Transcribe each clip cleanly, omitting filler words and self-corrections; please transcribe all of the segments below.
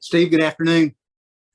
Steve, good afternoon.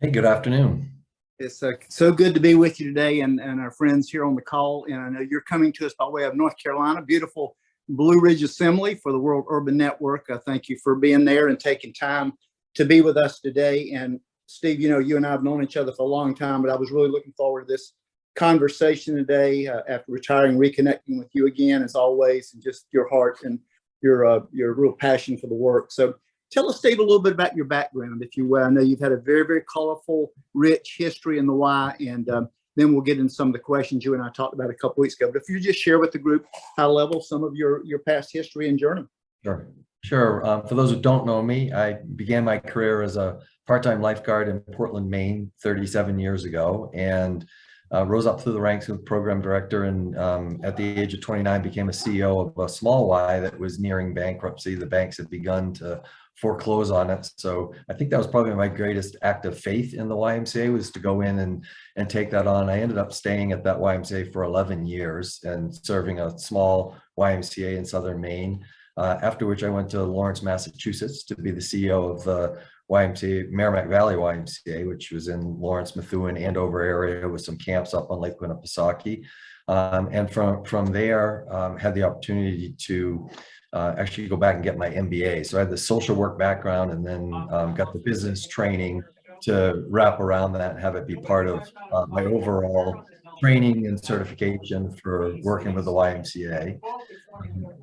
Hey, good afternoon. It's so good to be with you today and our friends here on the call. And I know you're coming to us by way of North Carolina, beautiful Blue Ridge Assembly for the World Urban Network. Thank you for being there and taking time to be with us today. And Steve, you know, you and I have known each other for a long time, but I was really looking forward to this conversation today after retiring, reconnecting with you again, as always, and just your heart and your real passion for the work. So tell us, Steve, a little bit about your background, if you will. I know you've had a very, very colorful, rich history in the Y, and then we'll get into some of the questions you and I talked about a couple weeks ago. But if you just share with the group, high level, some of your past history and journey. Sure. For those who don't know me, I began my career as a part-time lifeguard in Portland, Maine, 37 years ago, and rose up through the ranks as program director, and at the age of 29 became a CEO of a small Y that was nearing bankruptcy. The banks had begun to foreclose on it. So I think that was probably my greatest act of faith in the YMCA, was to go in and take that on. I ended up staying at that YMCA for 11 years and serving a small YMCA in southern Maine, after which I went to Lawrence, Massachusetts to be the CEO of the YMCA, Merrimack Valley YMCA, which was in Lawrence, Methuen, Andover area with some camps up on Lake Winnipesaukee. And from there, had the opportunity to actually go back and get my MBA. So I had the social work background, and then got the business training to wrap around that and have it be part of my overall training and certification for working with the YMCA.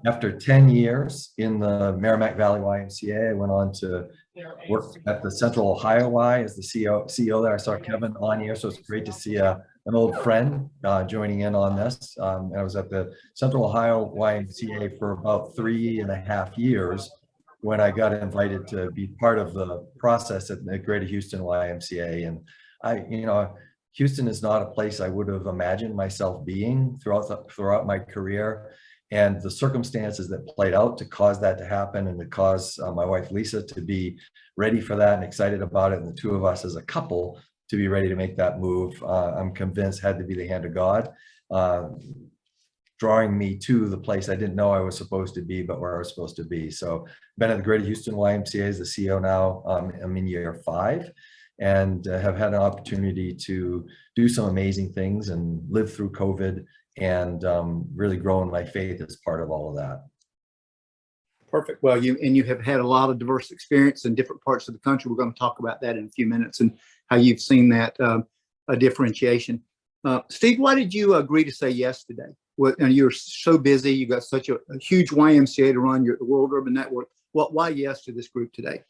After 10 years in the Merrimack Valley YMCA, I went on to work at the Central Ohio Y as the CEO there. I saw Kevin on here, so it's great to see an old friend joining in on this. I was at the Central Ohio YMCA for about 3.5 years when I got invited to be part of the process at the Greater Houston YMCA. And Houston is not a place I would have imagined myself being throughout my career. And the circumstances that played out to cause that to happen, and to cause my wife Lisa to be ready for that and excited about it, and the two of us as a couple to be ready to make that move, I'm convinced had to be the hand of God, drawing me to the place I didn't know I was supposed to be, but where I was supposed to be. So been at the Greater Houston YMCA as the CEO now. I'm in year 5, and have had an opportunity to do some amazing things and live through COVID, and really growing my faith as part of all of that. Perfect. Well, you have had a lot of diverse experience in different parts of the country. We're going to talk about that in a few minutes and how you've seen that a differentiation. Steve, why did you agree to say yes today? And you're so busy. You've got such a huge YMCA to run. You're at the World Urban Network. Why yes to this group today?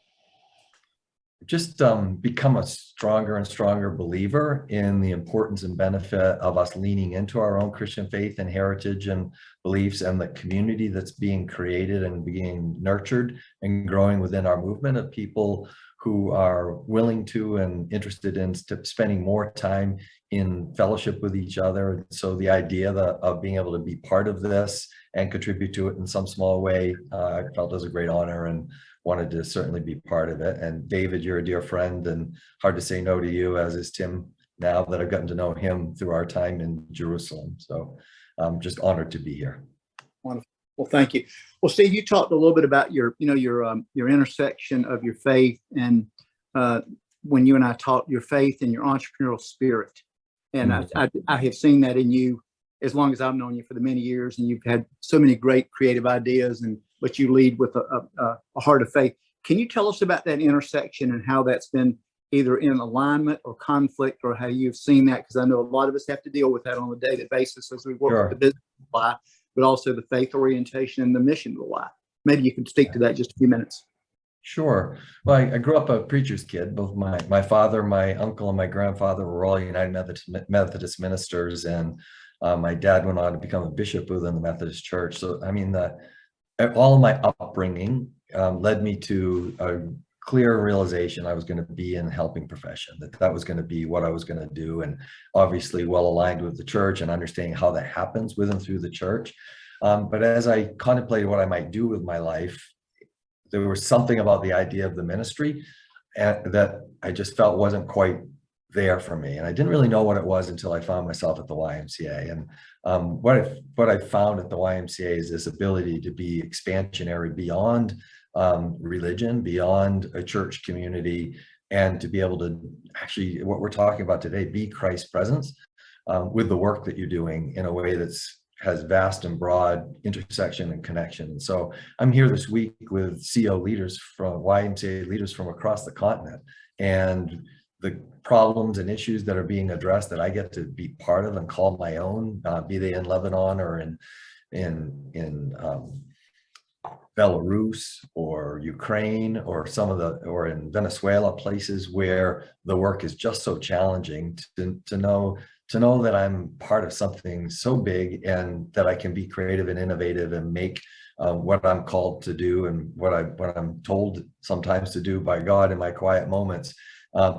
Just become a stronger and stronger believer in the importance and benefit of us leaning into our own Christian faith and heritage and beliefs, and the community that's being created and being nurtured and growing within our movement of people who are willing to and interested in spending more time in fellowship with each other. So the idea of being able to be part of this and contribute to it in some small way, I felt was a great honor, and wanted to certainly be part of it. And David, you're a dear friend, and hard to say no to you, as is Tim, now that I've gotten to know him through our time in Jerusalem. So I'm just honored to be here. Wonderful. Well, thank you. Well, Steve, you talked a little bit about your intersection of your faith, and when you and I talked, your faith and your entrepreneurial spirit. And I have seen that in you as long as I've known you, for the many years, and you've had so many great creative ideas, but you lead with a heart of faith. Can you tell us about that intersection and how that's been either in alignment or conflict, or how you've seen that? Because I know a lot of us have to deal with that on a daily basis as we work with the business of the Y, but also the faith orientation and the mission of the Y. Maybe you can speak to that just a few minutes. Sure. Well, I grew up a preacher's kid. Both my father, my uncle, and my grandfather were all United Methodist ministers, and my dad went on to become a bishop within the Methodist Church. So, I mean, all of my upbringing led me to a clear realization I was going to be in a helping profession, that was going to be what I was going to do, and obviously well aligned with the church and understanding how that happens with and through the church. But as I contemplated what I might do with my life, there was something about the idea of the ministry that I just felt wasn't quite there for me. And I didn't really know what it was until I found myself at the YMCA. And what I found at the YMCA is this ability to be expansionary beyond religion, beyond a church community, and to be able to actually, what we're talking about today, be Christ's presence with the work that you're doing in a way has vast and broad intersection and connection. And so I'm here this week with CO leaders from YMCA leaders from across the continent, and the problems and issues that are being addressed that I get to be part of and call my own, be they in Lebanon or in Belarus or Ukraine or or in Venezuela, places where the work is just so challenging, to know that I'm part of something so big, and that I can be creative and innovative and make what I'm called to do and what I'm told sometimes to do by God in my quiet moments,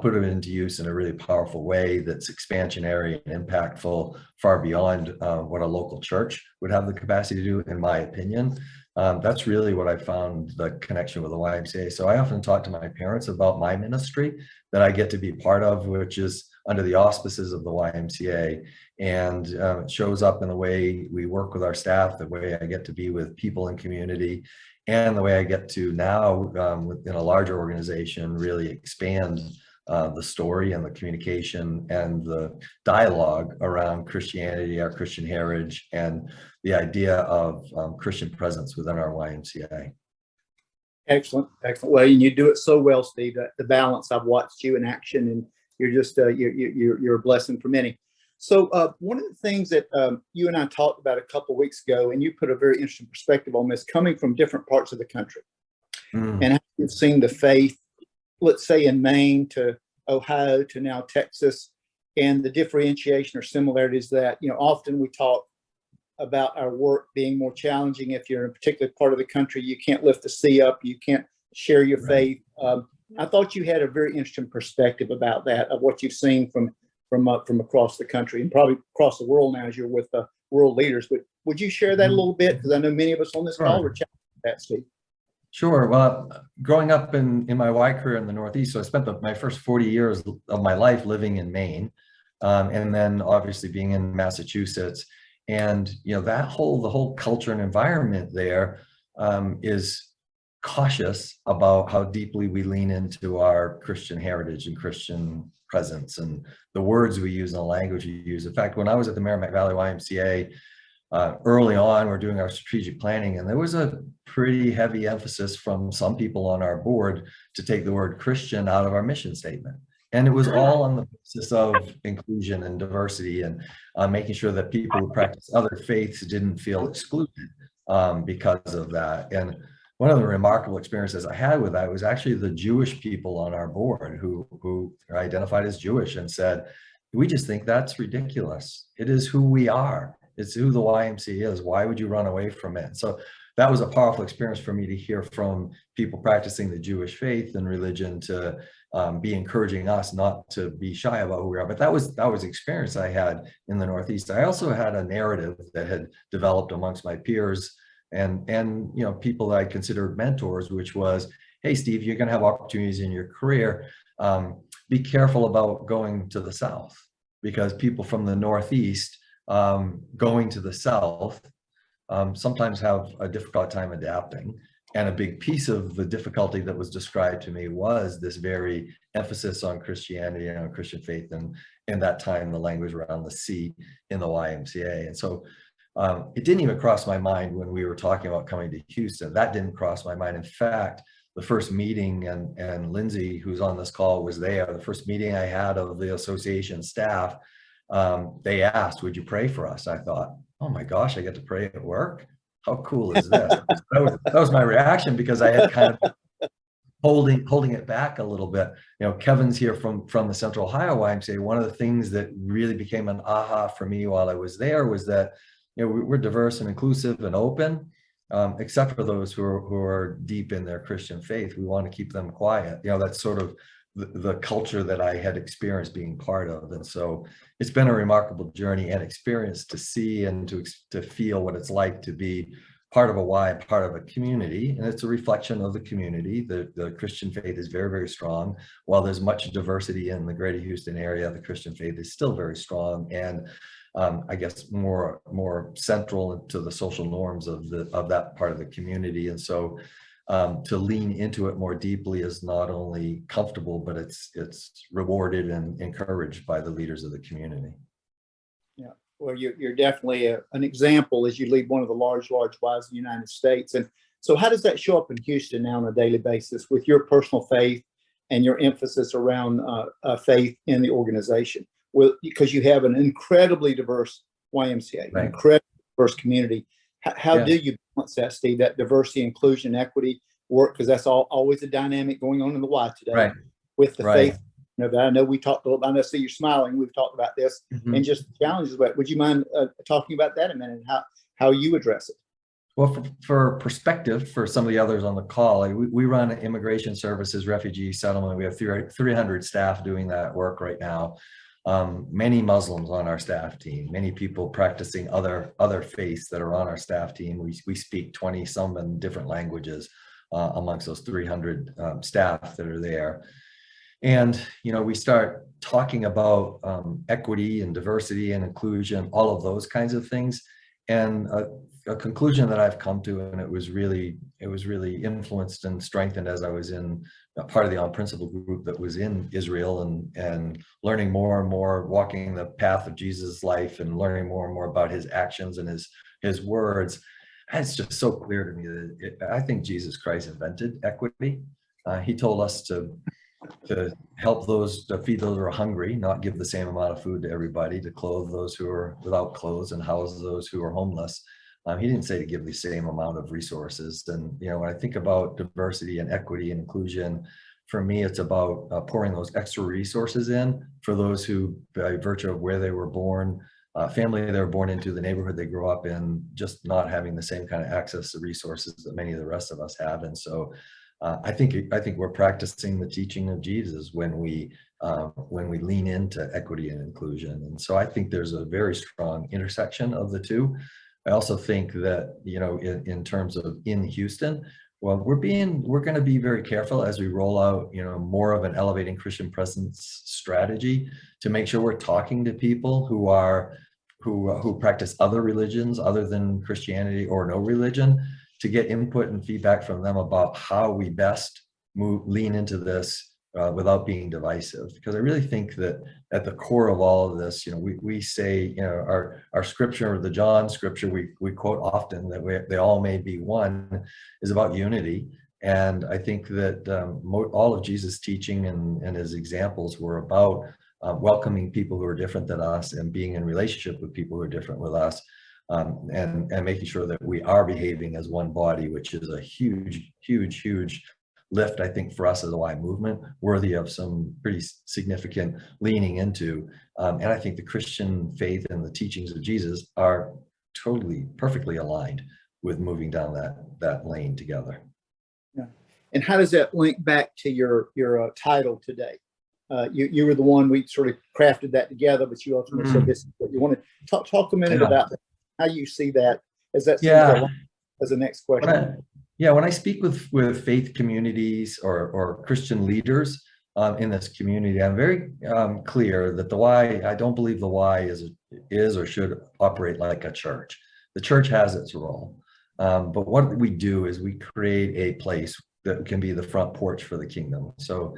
put it into use in a really powerful way that's expansionary and impactful, far beyond what a local church would have the capacity to do, in my opinion. That's really what I found the connection with the YMCA. So I often talk to my parents about my ministry that I get to be part of, which is under the auspices of the YMCA. And it shows up in the way we work with our staff, the way I get to be with people in community, and the way I get to now in a larger organization really expand the story and the communication and the dialogue around Christianity, our Christian heritage, and the idea of Christian presence within our YMCA. Excellent, excellent. Well, and you do it so well, Steve. The balance. I've watched you in action, and you're just you're a blessing for many. So one of the things that you and I talked about a couple of weeks ago, and you put a very interesting perspective on this, coming from different parts of the country, and how you've seen the faith, let's say in Maine to Ohio to now Texas, and the differentiation or similarities that, often we talk about our work being more challenging. If you're in a particular part of the country, you can't lift the sea up, you can't share your faith. I thought you had a very interesting perspective about that, of what you've seen from across the country and probably across the world now as you're with the world leaders. But would you share that a little bit? Because I know many of us on this call are challenged with that, Steve. Sure. Well, growing up in my Y career in the Northeast, so I spent my first 40 years of my life living in Maine, and then obviously being in Massachusetts. And the whole culture and environment there is cautious about how deeply we lean into our Christian heritage and Christian presence and the words we use and the language we use. In fact, when I was at the Merrimack Valley YMCA, early on, we're doing our strategic planning, and there was a pretty heavy emphasis from some people on our board to take the word Christian out of our mission statement. And it was all on the basis of inclusion and diversity, and making sure that people who practice other faiths didn't feel excluded because of that. And one of the remarkable experiences I had with that was actually the Jewish people on our board who identified as Jewish and said, we just think that's ridiculous. It is who we are. It's who the YMCA is. Why would you run away from it? So that was a powerful experience for me to hear from people practicing the Jewish faith and religion, to be encouraging us not to be shy about who we are. But that was the experience I had in the Northeast. I also had a narrative that had developed amongst my peers and people that I considered mentors, which was, hey, Steve, you're going to have opportunities in your career. Be careful about going to the South, because people from the Northeast going to the South sometimes have a difficult time adapting. And a big piece of the difficulty that was described to me was this very emphasis on Christianity and on Christian faith, and in that time, the language around the C in the YMCA. And so it didn't even cross my mind when we were talking about coming to Houston. That didn't cross my mind. In fact, the first meeting, and Lindsay, who's on this call, was there, the first meeting I had of the association staff, they asked, would you pray for us? I thought, oh my gosh, I get to pray at work? How cool is this? That was my reaction, because I had kind of holding it back a little bit. Kevin's here from the Central Ohio YMCA. One of the things that really became an aha for me while I was there was that we're diverse and inclusive and open, except for those who are deep in their Christian faith. We want to keep them quiet. That's sort of the culture that I had experienced being part of. And so it's been a remarkable journey and experience to see and to feel what it's like to be part of a Y, part of a community. And it's a reflection of the community. The Christian faith is very, very strong. While there's much diversity in the Greater Houston area, the Christian faith is still very strong, and I guess more central to the social norms of that part of the community. And so to lean into it more deeply is not only comfortable, but it's rewarded and encouraged by the leaders of the community. Yeah, well, you're definitely an example as you lead one of the large Ys in the United States. And so how does that show up in Houston now on a daily basis with your personal faith and your emphasis around faith in the organization? Well, because you have an incredibly diverse YMCA, Right. incredibly diverse community. How Yeah. do you balance that, Steve, that diversity, inclusion, equity work? Because that's always a dynamic going on in the Y today, Right. with the Right. faith. You know, that I know we talked a little. I know, see, you're smiling. We've talked about this and just the challenges. But would you mind talking about that a minute? How you address it? Well, for perspective, for some of the others on the call, we run immigration services, refugee settlement. We have 300 staff doing that work right now. Many Muslims on our staff team, many people practicing other faiths that are on our staff team. We speak 20 some and different languages amongst those 300 staff that are there. And, you know, we start talking about equity and diversity and inclusion, all of those kinds of things. And a conclusion that I've come to, and it was really influenced and strengthened as I was in part of the On Principle group that was in Israel and learning more and more, walking the path of Jesus' life and learning more and more about his actions and his words. And it's just so clear to me that I think Jesus Christ invented equity. He told us to help those, to feed those who are hungry, not give the same amount of food to everybody, to clothe those who are without clothes and house those who are homeless. He didn't say to give the same amount of resources. And, you know, when I think about diversity and equity and inclusion, for me, it's about pouring those extra resources in for those who, by virtue of where they were born, family they were born into, the neighborhood they grew up in, just not having the same kind of access to resources that many of the rest of us have. And so I think we're practicing the teaching of Jesus when we lean into equity and inclusion. And so I think there's a very strong intersection of the two. I also think that, you know, in terms of in Houston, well, we're going to be very careful as we roll out, you know, more of an elevating Christian presence strategy to make sure we're talking to people who practice other religions other than Christianity or no religion, to get input and feedback from them about how we best lean into this without being divisive. Because I really think that at the core of all of this, you know, we say, you know, our scripture, the John scripture we quote often, that they all may be one, is about unity. And I think that all of Jesus' teaching and his examples were about welcoming people who are different than us and being in relationship with people who are different with us. And making sure that we are behaving as one body, which is a huge lift, I think, for us as a Y movement, worthy of some pretty significant leaning into. And I think the Christian faith and the teachings of Jesus are perfectly aligned with moving down that lane together. Yeah. And how does that link back to your title today? You were the one, we sort of crafted that together, but you ultimately said this is what you wanted. Talk a minute about that. How you see that as that as the next question. When I speak with faith communities or Christian leaders in this community, I'm very clear that the Y, I don't believe the Y is or should operate like a church. The church has its role, but what we do is we create a place that can be the front porch for the kingdom. So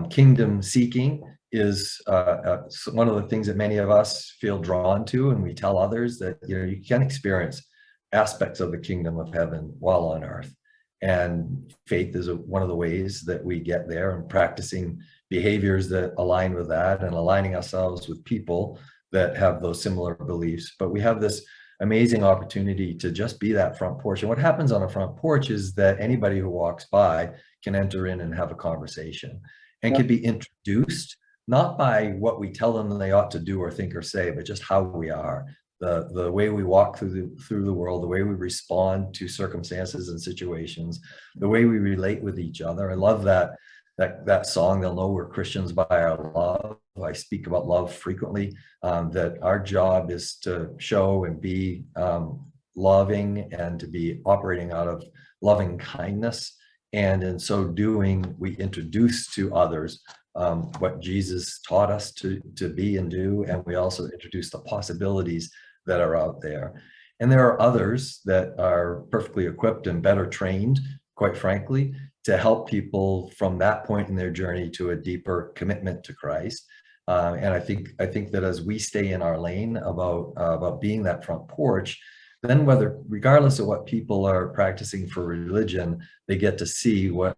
kingdom seeking is one of the things that many of us feel drawn to, and we tell others that, you know, you can experience aspects of the kingdom of heaven while on earth. And faith is one of the ways that we get there, and practicing behaviors that align with that and aligning ourselves with people that have those similar beliefs. But we have this amazing opportunity to just be that front porch. And what happens on a front porch is that anybody who walks by can enter in and have a conversation and can be introduced, not by what we tell them they ought to do or think or say, but just how we are, the way we walk through the world, the way we respond to circumstances and situations, the way we relate with each other. I love that song, They'll Know We're Christians by Our Love. I speak about love frequently, that our job is to show and be loving and to be operating out of loving kindness. And in so doing, we introduce to others what Jesus taught us to be and do. And we also introduce the possibilities that are out there. And there are others that are perfectly equipped and better trained, quite frankly, to help people from that point in their journey to a deeper commitment to Christ. And I think that as we stay in our lane about being that front porch, then regardless of what people are practicing for religion, they get to see what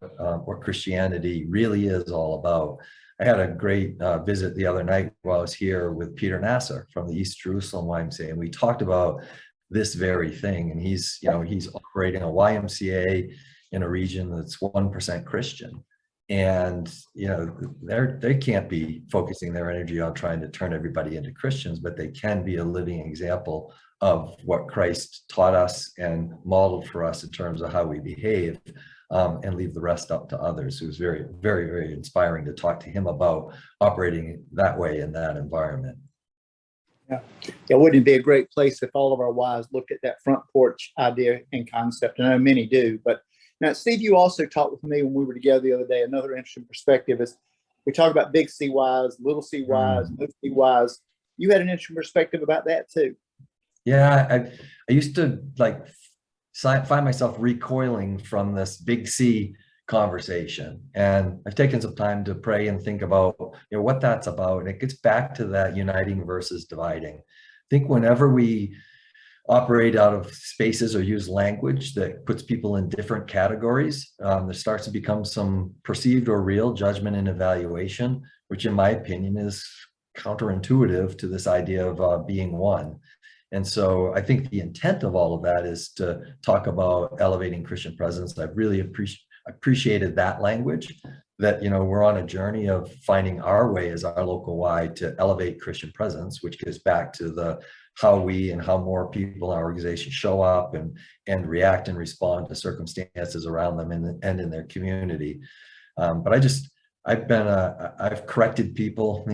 Christianity really is all about. I had a great visit the other night while I was here with Peter Nasser from the East Jerusalem YMCA, and we talked about this very thing. And he's operating a YMCA in a region that's 1% Christian. And, they can't be focusing their energy on trying to turn everybody into Christians, but they can be a living example of what Christ taught us and modeled for us in terms of how we behave, and leave the rest up to others. It was very, very, very inspiring to talk to him about operating that way in that environment. Yeah, wouldn't it be a great place if all of our wives looked at that front porch idea and concept? I know many do, but now, Steve, you also talked with me when we were together the other day. Another interesting perspective is we talk about big CYs, little CYs, no CYs. You had an interesting perspective about that too. Yeah, I used to find myself recoiling from this big C conversation, and I've taken some time to pray and think about what that's about. And it gets back to that uniting versus dividing. I think whenever we operate out of spaces or use language that puts people in different categories, there starts to become some perceived or real judgment and evaluation, which in my opinion is counterintuitive to this idea of being one. And so I think the intent of all of that is to talk about elevating Christian presence. I've really appreciated that language, that we're on a journey of finding our way as our local Y to elevate Christian presence, which gets back to how we and how more people in our organization show up and react and respond to circumstances around them and in their community. But I've corrected people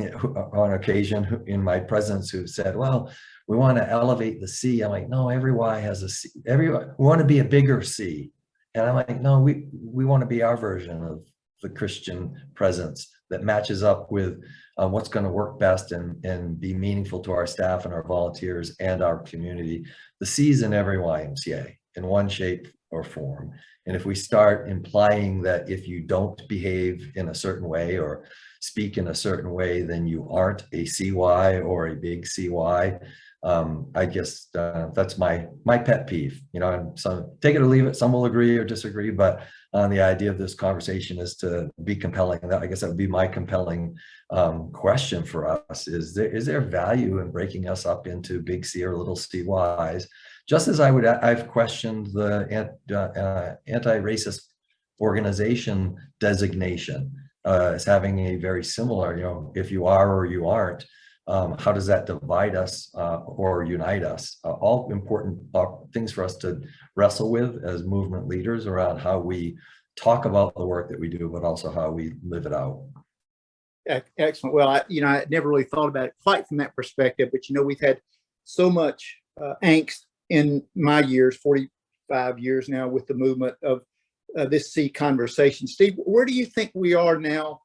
on occasion in my presence who've said, well, we want to elevate the C. I'm like, no, every Y has a C. We want to be a bigger C. And I'm like, no, we want to be our version of the Christian presence that matches up with what's going to work best and be meaningful to our staff and our volunteers and our community. The C's in every YMCA in one shape or form. And if we start implying that if you don't behave in a certain way or speak in a certain way, then you aren't a CY or a big CY, I guess that's my pet peeve. And so take it or leave it. Some will agree or disagree, but the idea of this conversation is to be compelling. I guess that would be my compelling question for us: is there value in breaking us up into big C or little CYs? Just as I've questioned the anti-racist organization designation as having a very similar, if you are or you aren't. How does that divide us or unite us? All important things for us to wrestle with as movement leaders around how we talk about the work that we do, but also how we live it out. Excellent. Well, I never really thought about it quite from that perspective, but we've had so much angst in my years, 45 years now, with the movement of this C conversation. Steve, where do you think we are now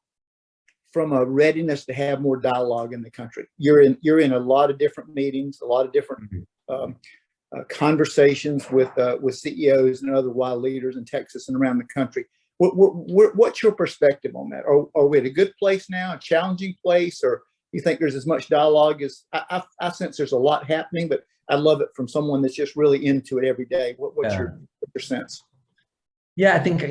from a readiness to have more dialogue in the country? You're in a lot of different meetings, a lot of different conversations with CEOs and other Y leaders in Texas and around the country. What's your perspective on that? Are we at a good place now, a challenging place, or you think there's as much dialogue as I sense there's a lot happening, but I love it from someone that's just really into it every day. What's your sense? Yeah, I think,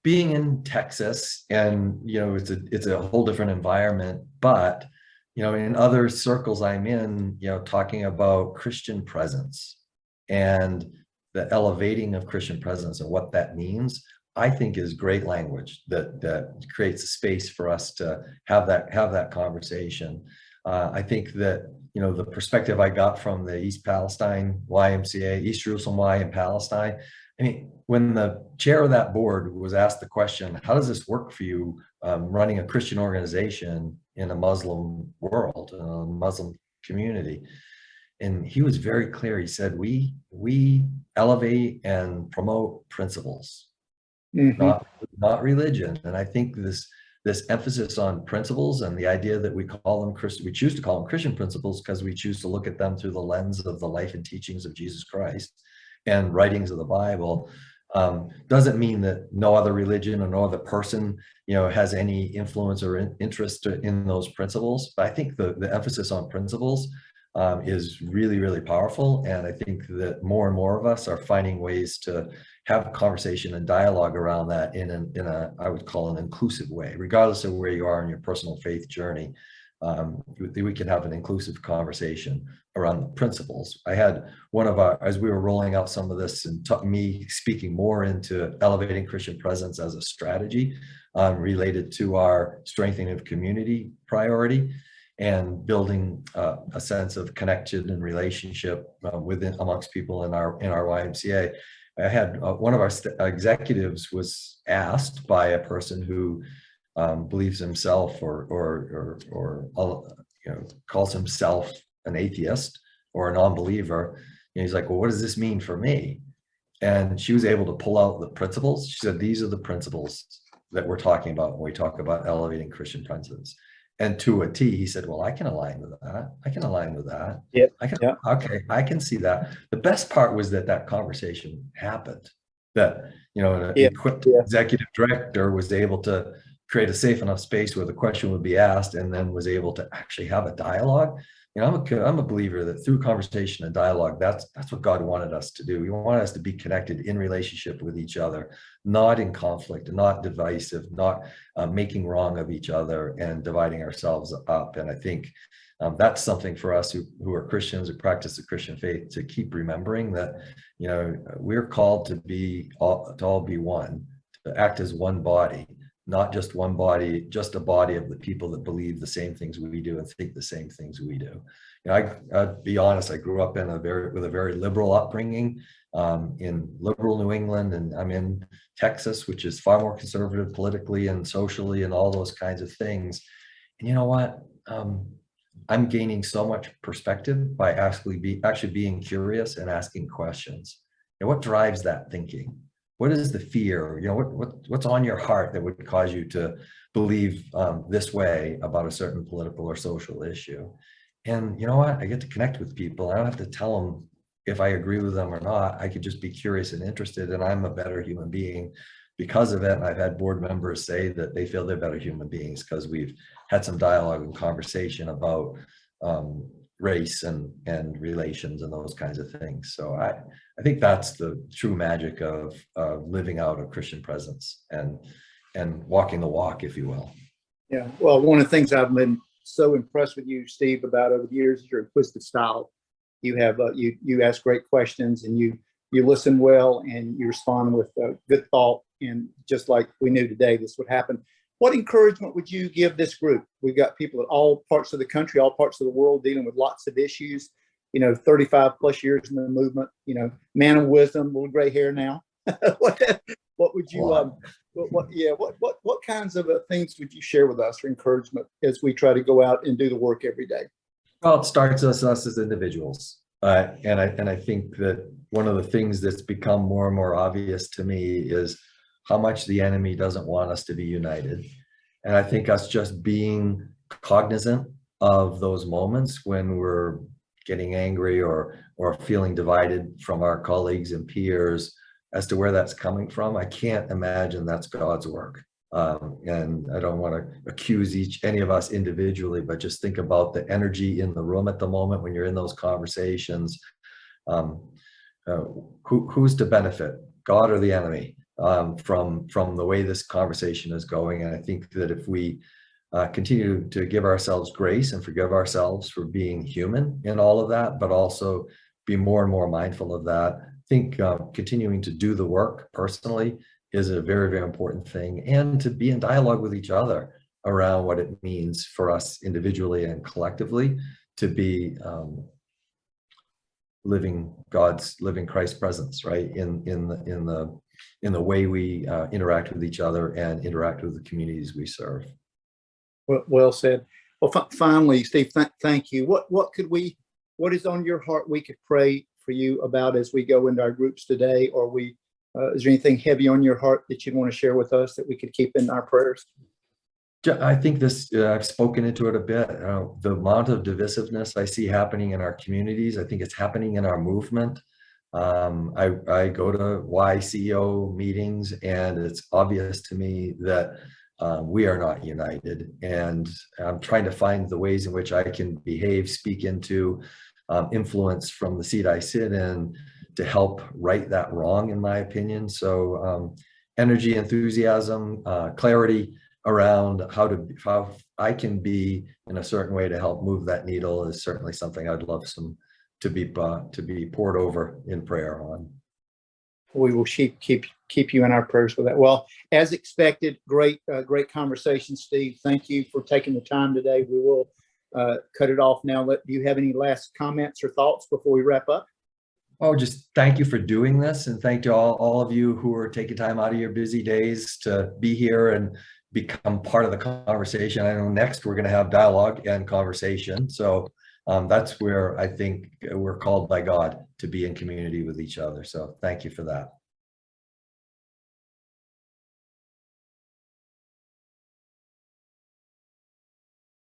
being in Texas and, it's a whole different environment, but, in other circles I'm in, talking about Christian presence and the elevating of Christian presence and what that means, I think is great language that creates a space for us to have that conversation. I think that, the perspective I got from the East Palestine YMCA, East Jerusalem Y in Palestine, I mean, when the chair of that board was asked the question, how does this work for you running a Christian organization in a Muslim world, a Muslim community? And he was very clear. He said, we elevate and promote principles, not religion. And I think this emphasis on principles and the idea that we choose to call them Christian principles because we choose to look at them through the lens of the life and teachings of Jesus Christ and writings of the Bible, Doesn't mean that no other religion or no other person, has any influence or interest in those principles. But I think the emphasis on principles is really, really powerful. And I think that more and more of us are finding ways to have conversation and dialogue around that in a I would call an inclusive way, regardless of where you are in your personal faith journey. We can have an inclusive conversation around the principles. I had as we were rolling out some of this and me speaking more into elevating Christian presence as a strategy related to our strengthening of community priority and building a sense of connection and relationship amongst people in our YMCA. I had one of our executives was asked by a person who believes himself or calls himself an atheist or a non-believer. And he's like, well, what does this mean for me? And she was able to pull out the principles. She said, these are the principles that we're talking about when we talk about elevating Christian presence. And to a T, he said, well, I can align with that. I can align with that. Yep. Okay, I can see that. The best part was that conversation happened, that, an equipped executive director was able to create a safe enough space where the question would be asked and then was able to actually have a dialogue. I'm a believer that through conversation and dialogue, that's what God wanted us to do. He wanted us to be connected in relationship with each other, not in conflict, not divisive, not making wrong of each other and dividing ourselves up. And I think that's something for us who are Christians, who practice the Christian faith, to keep remembering that, we're called to all be one, to act as one body. Not just one body, just a body of the people that believe the same things we do and think the same things we do. I'll be honest, I grew up with a very liberal upbringing in liberal New England, and I'm in Texas, which is far more conservative politically and socially and all those kinds of things. And you know what? I'm gaining so much perspective by actually being curious and asking questions. And what drives that thinking? What is the fear? What's on your heart that would cause you to believe this way about a certain political or social issue? And you know what? I get to connect with people. I don't have to tell them if I agree with them or not. I could just be curious and interested, and I'm a better human being because of it. And I've had board members say that they feel they're better human beings because we've had some dialogue and conversation about race and relations and those kinds of things. So I think that's the true magic of living out a Christian presence and walking the walk, if you will. Yeah. Well, one of the things I've been so impressed with you, Steve, about over the years is your inquisitive style. You have you ask great questions, and you listen well, and you respond with good thought. And just like we knew today, this would happen. What encouragement would you give this group? We've got people at all parts of the country, all parts of the world, dealing with lots of issues. 35 plus years in the movement. Man of wisdom, little gray hair now. What would you? What kinds of things would you share with us for encouragement as we try to go out and do the work every day? Well, it starts us as individuals, and I think that one of the things that's become more and more obvious to me is how much the enemy doesn't want us to be united. And I think us just being cognizant of those moments when we're getting angry or feeling divided from our colleagues and peers as to where that's coming from, I can't imagine that's God's work. And I don't want to accuse any of us individually, but just think about the energy in the room at the moment when you're in those conversations. Who's to benefit, God or the enemy, from the way this conversation is going? And I think that if we continue to give ourselves grace and forgive ourselves for being human in all of that, but also be more and more mindful of that, I think continuing to do the work personally is a very, very important thing, and to be in dialogue with each other around what it means for us individually and collectively to be living Christ's presence, right, in the way we interact with each other and interact with the communities we serve. Well said. Well, finally, Steve, thank you. What is on your heart we could pray for you about as we go into our groups today? Or is there anything heavy on your heart that you'd want to share with us that we could keep in our prayers? I think I've spoken into it a bit. The amount of divisiveness I see happening in our communities, I think it's happening in our movement. I go to YCO meetings, and it's obvious to me that we are not united, and I'm trying to find the ways in which I can behave, speak into, influence from the seat I sit in to help right that wrong, in my opinion. So energy, enthusiasm, clarity around how I can be in a certain way to help move that needle is certainly something I'd love to be poured over in prayer on. We will keep you in our prayers with that. Well, as expected, great conversation, Steve. Thank you for taking the time today. We will cut it off now. Do you have any last comments or thoughts before we wrap up? Oh, just thank you for doing this, and thank you all of you who are taking time out of your busy days to be here and become part of the conversation. I know next we're going to have dialogue and conversation. So that's where I think we're called by God to be in community with each other. So thank you for that.